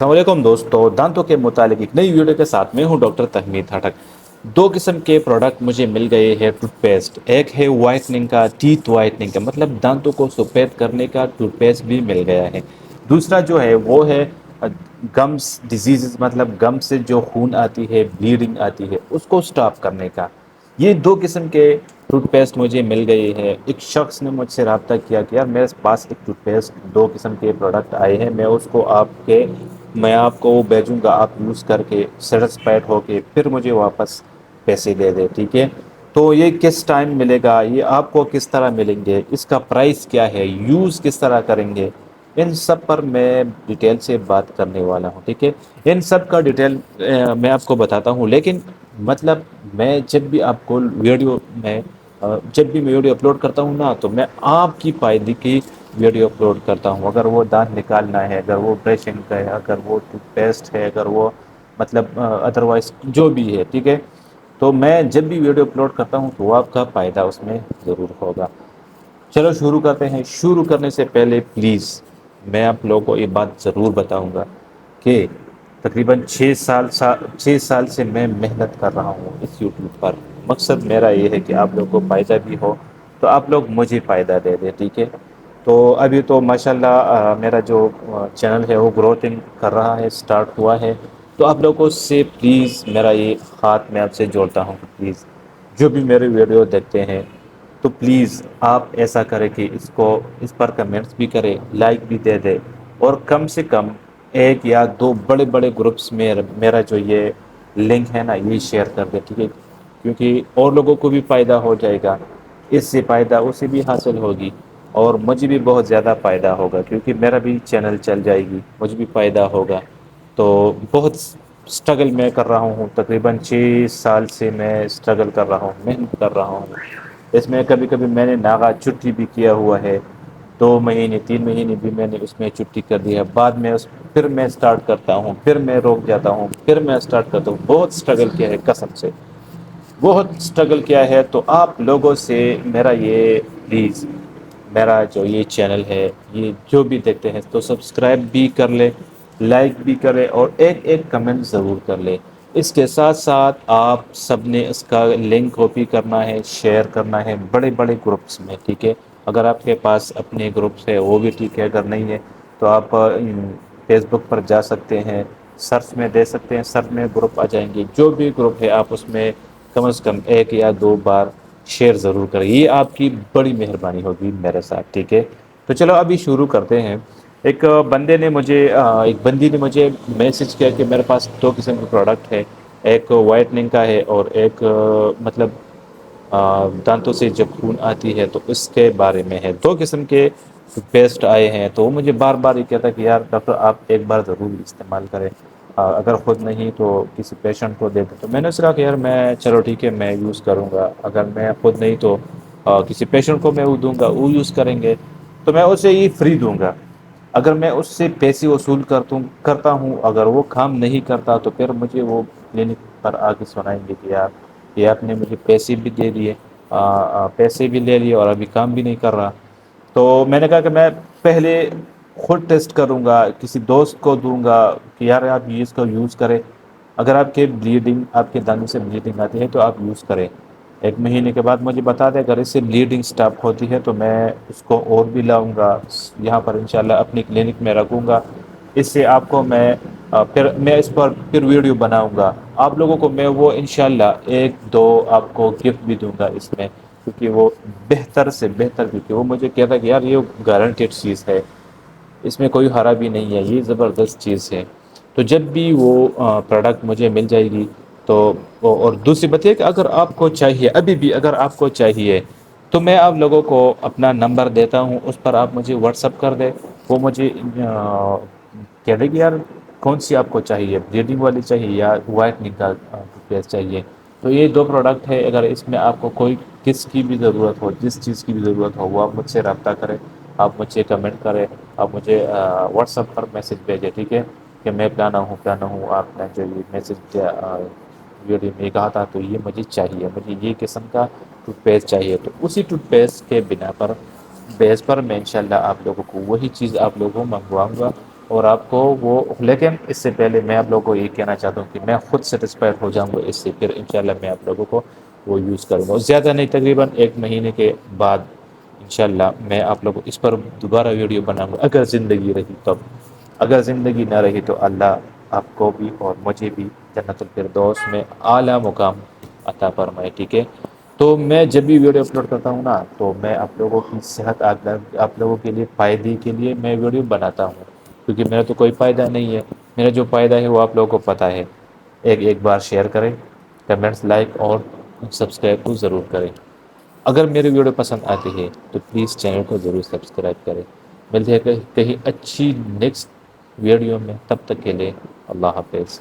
السلام علیکم دوستوں، دانتوں کے متعلق ایک نئی ویڈیو کے ساتھ میں ہوں ڈاکٹر تحمید ہٹک۔ دو قسم کے پروڈکٹ مجھے مل گئے ہیں ٹوتھ پیسٹ۔ ایک ہے وائٹننگ کا، ٹیتھ وائٹننگ کا، مطلب دانتوں کو سفید کرنے کا ٹوتھ پیسٹ بھی مل گیا ہے۔ دوسرا جو ہے وہ ہے گمس ڈیزیز، مطلب گم سے جو خون آتی ہے، بلیڈنگ آتی ہے، اس کو سٹاپ کرنے کا۔ یہ دو قسم کے ٹوتھ پیسٹ مجھے مل گئی ہے۔ ایک شخص نے مجھ سے رابطہ کیا کہ یار میرے پاس ایک ٹوتھ پیسٹ دو قسم کے پروڈکٹ آئے ہیں، میں آپ کو وہ بھیجوں گا، آپ یوز کر کے سیٹسفائڈ ہو کے پھر مجھے واپس پیسے دے دے، ٹھیک ہے؟ تو یہ کس ٹائم ملے گا، یہ آپ کو کس طرح ملیں گے، اس کا پرائس کیا ہے، یوز کس طرح کریں گے، ان سب پر میں ڈیٹیل سے بات کرنے والا ہوں، ٹھیک ہے؟ ان سب کا ڈیٹیل میں آپ کو بتاتا ہوں، لیکن مطلب میں جب بھی آپ کو جب بھی میں ویڈیو اپلوڈ کرتا ہوں نا، تو میں آپ کی فائدے کی ویڈیو اپلوڈ کرتا ہوں۔ اگر وہ دانت نکالنا ہے، اگر وہ برشنگ کا ہے، اگر وہ ٹوتھ پیسٹ ہے، اگر وہ مطلب ادروائز جو بھی ہے، ٹھیک ہے؟ تو میں جب بھی ویڈیو اپلوڈ کرتا ہوں تو آپ کا فائدہ اس میں ضرور ہوگا۔ چلو شروع کرتے ہیں۔ شروع کرنے سے پہلے پلیز میں آپ لوگوں کو یہ بات ضرور بتاؤں گا کہ تقریباً 6 سال سے میں محنت کر رہا ہوں اس یوٹیوب پر۔ مقصد میرا یہ ہے کہ آپ لوگوں کو فائدہ بھی ہو تو آپ لوگ مجھے فائدہ دے دیں، ٹھیک ہے؟ تو ابھی تو ماشاءاللہ میرا جو چینل ہے وہ گروتھنگ کر رہا ہے، سٹارٹ ہوا ہے۔ تو آپ لوگوں سے پلیز میرا یہ ہاتھ میں آپ سے جوڑتا ہوں کہ پلیز جو بھی میرے ویڈیو دیکھتے ہیں تو پلیز آپ ایسا کریں کہ اس پر کمنٹس بھی کریں، لائک بھی دے دے، اور کم سے کم ایک یا دو بڑے بڑے گروپس میں میرا جو یہ لنک ہے نا یہ شیئر کر دے، ٹھیک ہے؟ کیونکہ اور لوگوں کو بھی فائدہ ہو جائے گا، اس سے فائدہ اسے بھی حاصل ہوگی اور مجھے بھی بہت زیادہ فائدہ ہوگا، کیونکہ میرا بھی چینل چل جائے گی، مجھے بھی فائدہ ہوگا۔ تو بہت سٹرگل میں کر رہا ہوں، تقریباً 6 سال سے میں سٹرگل کر رہا ہوں، محنت کر رہا ہوں۔ اس میں کبھی کبھی میں نے ناغا چھٹی بھی کیا ہوا ہے، 2 مہینے 3 مہینے بھی میں نے اس میں چھٹی کر دی ہے۔ بعد میں پھر میں سٹارٹ کرتا ہوں، پھر میں روک جاتا ہوں، پھر میں سٹارٹ کرتا ہوں۔ بہت سٹرگل کیا ہے قسم سے، بہت سٹرگل کیا ہے۔ تو آپ لوگوں سے میرا یہ پلیز، میرا جو یہ چینل ہے یہ جو بھی دیکھتے ہیں تو سبسکرائب بھی کر لے، لائک بھی کرے، اور ایک ایک کمنٹ ضرور کر لے۔ اس کے ساتھ ساتھ آپ سب نے اس کا لنک کاپی کرنا ہے، شیئر کرنا ہے بڑے بڑے گروپس میں، ٹھیک ہے؟ اگر آپ کے پاس اپنے گروپس ہے وہ بھی ٹھیک ہے، اگر نہیں ہے تو آپ فیس بک پر جا سکتے ہیں، سرچ میں دے سکتے ہیں، سرچ میں گروپ آ جائیں گے، جو بھی گروپ ہے آپ اس میں کم از کم ایک یا دو بار شیئر ضرور کریں، یہ آپ کی بڑی مہربانی ہوگی میرے ساتھ، ٹھیک ہے؟ تو چلو ابھی شروع کرتے ہیں۔ ایک بندی نے مجھے میسج کیا کہ میرے پاس دو قسم کے پروڈکٹ ہے، ایک وائٹننگ کا ہے اور ایک مطلب دانتوں سے جب خون آتی ہے تو اس کے بارے میں ہے۔ دو قسم کے پیسٹ آئے ہیں، تو وہ مجھے بار بار یہ کہتا کہ یار ڈاکٹر آپ ایک بار ضرور استعمال کریں، اگر خود نہیں تو کسی پیشنٹ کو دے دیں۔ تو میں نے اس کہا کہ یار چلو ٹھیک ہے میں یوز کروں گا، اگر میں خود نہیں تو کسی پیشنٹ کو میں وہ دوں گا، وہ یوز کریں گے، تو میں اسے یہ فری دوں گا۔ اگر میں اس سے پیسے وصول کرتا ہوں، اگر وہ کام نہیں کرتا تو پھر مجھے وہ کلینک پر آ کے سنائیں گے کہ یار یہ آپ نے مجھے پیسے بھی دے دیے، پیسے بھی لے لیے اور ابھی کام بھی نہیں کر رہا۔ تو میں نے کہا کہ میں پہلے خود ٹیسٹ کروں گا، کسی دوست کو دوں گا کہ یار آپ یہ اس کو یوز کریں، اگر آپ کے دانتوں سے بلیڈنگ آتی ہے تو آپ یوز کریں۔ 1 مہینے کے بعد مجھے بتا دیں، اگر اس سے بلیڈنگ سٹاپ ہوتی ہے تو میں اس کو اور بھی لاؤں گا، یہاں پر انشاءاللہ اپنی کلینک میں رکھوں گا۔ اس سے آپ کو میں اس پر پھر ویڈیو بناؤں گا، آپ لوگوں کو میں وہ انشاءاللہ ایک دو آپ کو گفٹ بھی دوں گا اس میں، کیونکہ وہ بہتر سے بہتر، کیونکہ وہ مجھے کہتا ہے کہ یار یہ گارنٹیڈ چیز ہے، اس میں کوئی خرابی نہیں ہے، یہ زبردست چیز ہے۔ تو جب بھی وہ پروڈکٹ مجھے مل جائے گی تو اور دوسری بات یہ کہ اگر آپ کو چاہیے، ابھی بھی اگر آپ کو چاہیے تو میں آپ لوگوں کو اپنا نمبر دیتا ہوں، اس پر آپ مجھے واٹس اپ کر دیں، وہ مجھے کہہ دے کہ یار کون سی آپ کو چاہیے، بلیڈنگ والی چاہیے یا وائٹننگ کا پیس چاہیے۔ تو یہ دو پروڈکٹ ہے، اگر اس میں آپ کو کوئی کس کی بھی ضرورت ہو، جس چیز کی بھی ضرورت ہو، وہ آپ مجھ سے رابطہ کریں، آپ مجھ سے کمنٹ کریں، آپ مجھے واٹس اپ پر میسج بھیجیں، ٹھیک ہے؟ کہ میں پلانا ہوں آپ نے جو یہ میسج ویڈیو میں کہا تھا تو یہ مجھے چاہیے، مجھے یہ قسم کا ٹوتھ پیسٹ چاہیے۔ تو اسی ٹوتھ پیسٹ کے بیس پر میں انشاءاللہ آپ لوگوں کو وہی چیز آپ لوگوں کو منگواؤں گا، اور آپ کو وہ، لیکن اس سے پہلے میں آپ لوگوں کو یہ کہنا چاہتا ہوں کہ میں خود سیٹسفائڈ ہو جاؤں گا اس سے، پھر انشاءاللہ میں آپ لوگوں کو وہ یوز کروں گا، زیادہ نہیں، تقریباً 1 مہینے کے بعد انشاءاللہ میں آپ لوگوں کو اس پر دوبارہ ویڈیو بناؤں گا، اگر زندگی رہی تب، اگر زندگی نہ رہی تو اللہ آپ کو بھی اور مجھے بھی جنت الفردوس میں اعلیٰ مقام عطا فرمائے، ٹھیک ہے؟ تو میں جب بھی ویڈیو اپلوڈ کرتا ہوں نا، تو میں آپ لوگوں کی صحت، آپ لوگوں کے لیے فائدے کے لیے میں ویڈیو بناتا ہوں، کیونکہ میرا تو کوئی فائدہ نہیں ہے، میرا جو فائدہ ہے وہ آپ لوگوں کو پتہ ہے۔ ایک بار شیئر کریں، کمنٹس، لائک اور سبسکرائب کو ضرور کریں۔ اگر میری ویڈیو پسند آتی ہے تو پلیز چینل کو ضرور سبسکرائب کریں۔ ملتے ہیں کہیں اچھی نیکسٹ ویڈیو میں، تب تک کے لیے اللہ حافظ۔